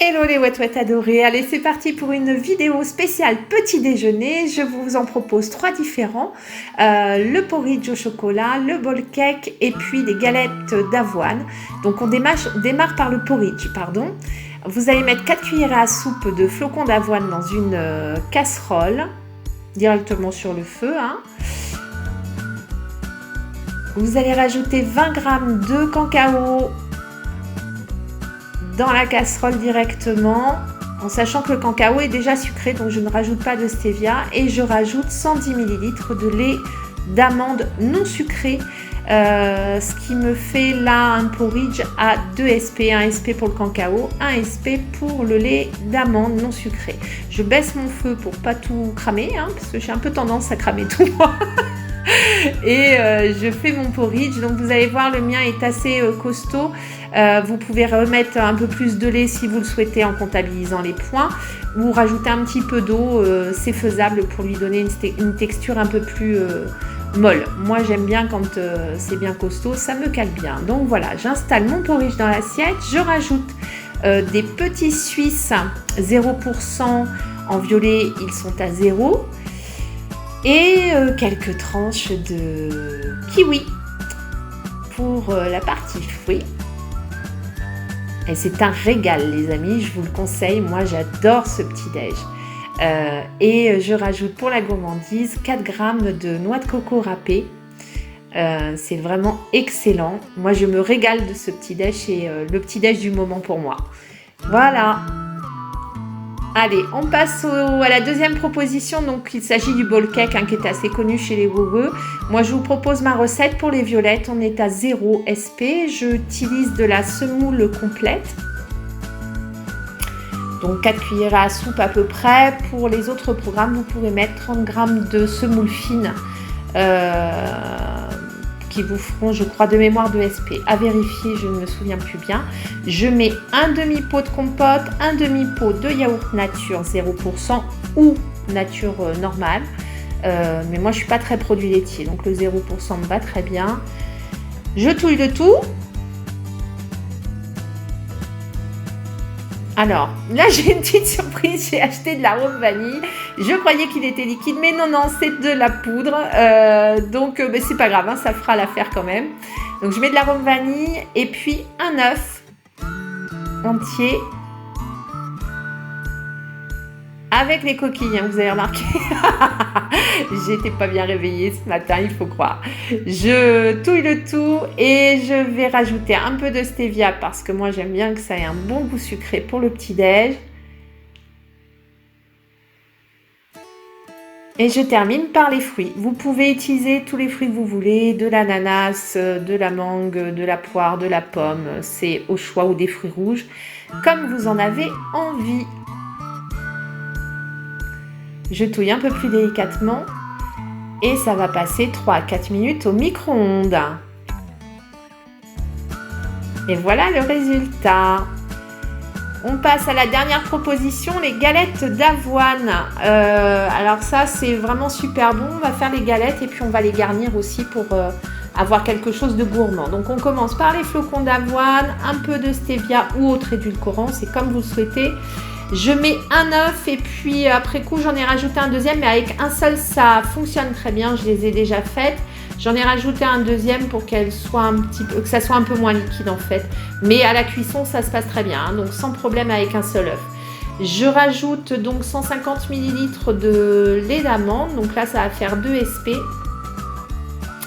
Hello les ouatouettes adorés, allez c'est parti pour une vidéo spéciale petit déjeuner. Je vous en propose 3 différents, le porridge au chocolat, le bowl cake et puis les galettes d'avoine. Donc on démarre par le porridge, pardon. Vous allez mettre 4 cuillères à soupe de flocons d'avoine dans une casserole, directement sur le feu. Vous allez rajouter 20 g de cacao dans la casserole directement, en sachant que le cacao est déjà sucré, donc je ne rajoute pas de stevia, et je rajoute 110 ml de lait d'amande non sucré, ce qui me fait là un porridge à 2 SP, 1 SP pour le cacao, 1 SP pour le lait d'amande non sucré. Je baisse mon feu pour pas tout cramer, parce que j'ai un peu tendance à cramer tout moi. Et je fais mon porridge, donc vous allez voir le mien est assez costaud. Vous pouvez remettre un peu plus de lait si vous le souhaitez en comptabilisant les points, ou rajouter un petit peu d'eau, c'est faisable pour lui donner une texture un peu plus molle. Moi j'aime bien quand c'est bien costaud, ça me cale bien. Donc voilà, j'installe mon porridge dans l'assiette, je rajoute des petits Suisses 0% en violet, ils sont à 0. Et quelques tranches de kiwi pour la partie fruits. Et c'est un régal les amis, je vous le conseille, moi j'adore ce petit déj. Et je rajoute pour la gourmandise 4 g de noix de coco râpée. C'est vraiment excellent, moi je me régale de ce petit déj, c'est le petit déj du moment pour moi. Voilà. Allez, on passe à la deuxième proposition. Donc, il s'agit du bowl cake qui est assez connu chez les goureux. Moi, je vous propose ma recette pour les violettes. On est à 0 SP. J'utilise de la semoule complète. Donc, 4 cuillères à soupe à peu près. Pour les autres programmes, vous pouvez mettre 30 g de semoule fine qui vous feront, je crois, de mémoire de SP. À vérifier, je ne me souviens plus bien. Je mets un demi-pot de compote, un demi-pot de yaourt nature 0% ou nature normale. Mais moi, je ne suis pas très produit laitier, donc le 0% me va très bien. Je touille le tout. Alors, là, j'ai une petite surprise. J'ai acheté de l'arôme vanille. Je croyais qu'il était liquide, mais non, c'est de la poudre. Donc, c'est pas grave, ça fera l'affaire quand même. Donc, je mets de l'arôme vanille et puis un œuf entier avec les coquilles. Vous avez remarqué, j'étais pas bien réveillée ce matin, il faut croire. Je touille le tout et je vais rajouter un peu de stevia parce que moi j'aime bien que ça ait un bon goût sucré pour le petit déj. Et je termine par les fruits. Vous pouvez utiliser tous les fruits que vous voulez, de l'ananas, de la mangue, de la poire, de la pomme, c'est au choix, ou des fruits rouges, comme vous en avez envie. Je touille un peu plus délicatement et ça va passer 3 à 4 minutes au micro-ondes. Et voilà le résultat. On passe à la dernière proposition, les galettes d'avoine. Alors ça, c'est vraiment super bon. On va faire les galettes et puis on va les garnir aussi pour avoir quelque chose de gourmand. Donc on commence par les flocons d'avoine, un peu de stevia ou autre édulcorant, c'est comme vous le souhaitez. Je mets un œuf et puis après coup j'en ai rajouté un deuxième, mais avec un seul ça fonctionne très bien, je les ai déjà faites. J'en ai rajouté un deuxième pour qu'elle soit que ça soit un peu moins liquide en fait. Mais à la cuisson ça se passe très bien, donc sans problème avec un seul œuf. Je rajoute donc 150 ml de lait d'amande, donc là ça va faire 2 SP.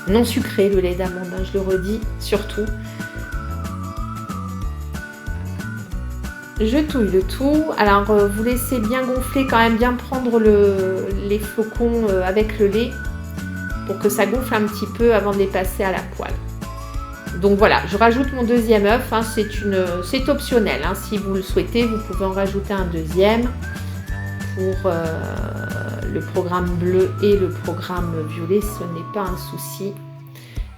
Non sucré le lait d'amande, je le redis surtout. Je touille le tout. Alors, vous laissez bien gonfler, quand même bien prendre les flocons avec le lait pour que ça gonfle un petit peu avant de les passer à la poêle. Donc voilà, je rajoute mon deuxième œuf. C'est optionnel. Si vous le souhaitez, vous pouvez en rajouter un deuxième pour le programme bleu et le programme violet. Ce n'est pas un souci.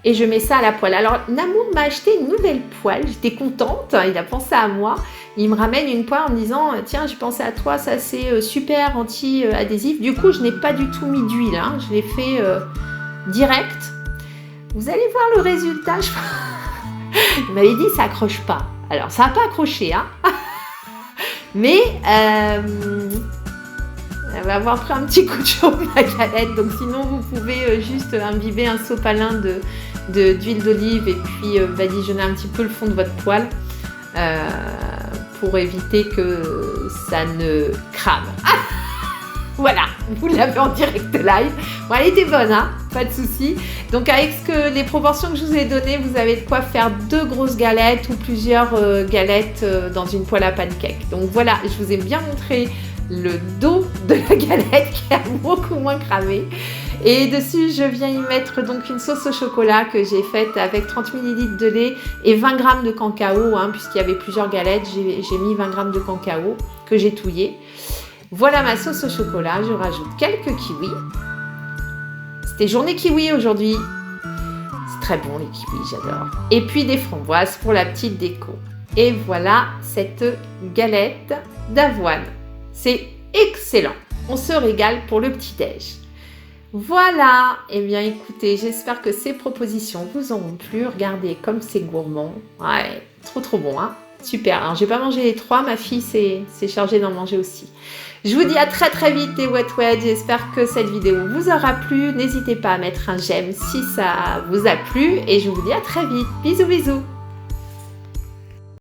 Et je mets ça à la poêle. Alors, Namour m'a acheté une nouvelle poêle. J'étais contente. Il a pensé à moi. Il me ramène une poêle en me disant « Tiens, j'ai pensé à toi, ça c'est super anti-adhésif. » Du coup, je n'ai pas du tout mis d'huile. Je l'ai fait direct. Vous allez voir le résultat. Il m'avait dit « Ça accroche pas. » Alors, ça n'a pas accroché. Mais elle va avoir pris un petit coup de chaud, ma galette. Donc sinon, vous pouvez juste imbiber un sopalin d'huile d'olive et puis badigeonner un petit peu le fond de votre poêle pour éviter que ça ne crame. Ah, voilà, vous l'avez en direct live. Bon, elle était bonne, hein, pas de souci. Donc avec les proportions que je vous ai données, vous avez de quoi faire 2 grosses galettes ou plusieurs galettes dans une poêle à pancake. Donc voilà, je vous ai bien montré le dos de la galette qui a beaucoup moins cramé. Et dessus, je viens y mettre donc une sauce au chocolat que j'ai faite avec 30 ml de lait et 20 g de cacao, hein, puisqu'il y avait plusieurs galettes. J'ai mis 20 g de cacao que j'ai touillé. Voilà ma sauce au chocolat. Je rajoute quelques kiwis. C'était journée kiwi aujourd'hui. C'est très bon les kiwis, j'adore. Et puis des framboises pour la petite déco. Et voilà cette galette d'avoine. C'est excellent. On se régale pour le petit-déj. Voilà. Eh bien, écoutez, j'espère que ces propositions vous auront plu. Regardez comme c'est gourmand. Ouais, trop bon, hein. Super. Alors, j'ai pas mangé les 3. Ma fille s'est chargée d'en manger aussi. Je vous dis à très vite les Wet Wedge. J'espère que cette vidéo vous aura plu. N'hésitez pas à mettre un j'aime si ça vous a plu. Et je vous dis à très vite. Bisous.